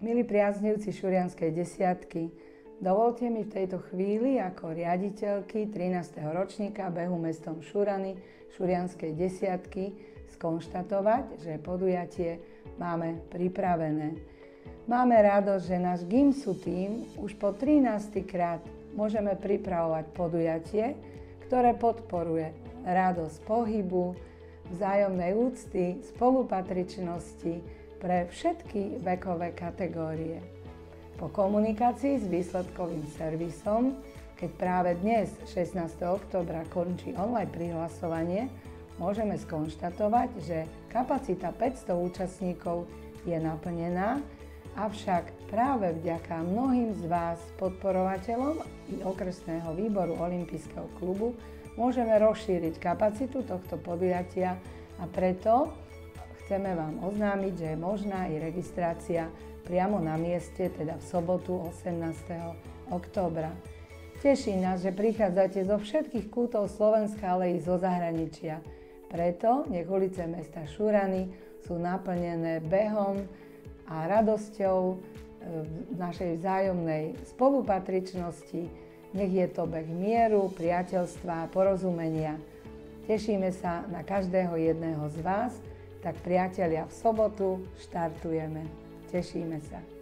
Milí priaznivci Šurianskej desiatky, dovolte mi v tejto chvíli ako riaditeľky 13. ročníka behu mestom Šurany Šurianskej desiatky skonštatovať, že podujatie máme pripravené. Máme radosť, že náš GIMSU tím už po 13. krát môžeme pripravovať podujatie, ktoré podporuje radosť pohybu, vzájomnej úcty, spolupatričnosti pre všetky vekové kategórie. Po komunikácii s výsledkovým servisom, keď práve dnes, 16. októbra, končí online prihlasovanie, môžeme skonštatovať, že kapacita 500 účastníkov je naplnená, avšak práve vďaka mnohým z vás, podporovateľom i okresného výboru olympijského klubu, môžeme rozšíriť kapacitu tohto podujatia a preto chceme vám oznámiť, že je možná i registrácia priamo na mieste, teda v sobotu 18. októbra. Teší nás, že prichádzate zo všetkých kútov Slovenska, ale i zo zahraničia. Preto nech ulice mesta Šurany sú naplnené behom a radosťou našej vzájomnej spolupatričnosti. Nech je to beh mieru, priateľstva a porozumenia. Tešíme sa na každého jedného z vás. Tak priatelia, v sobotu štartujeme. Tešíme sa.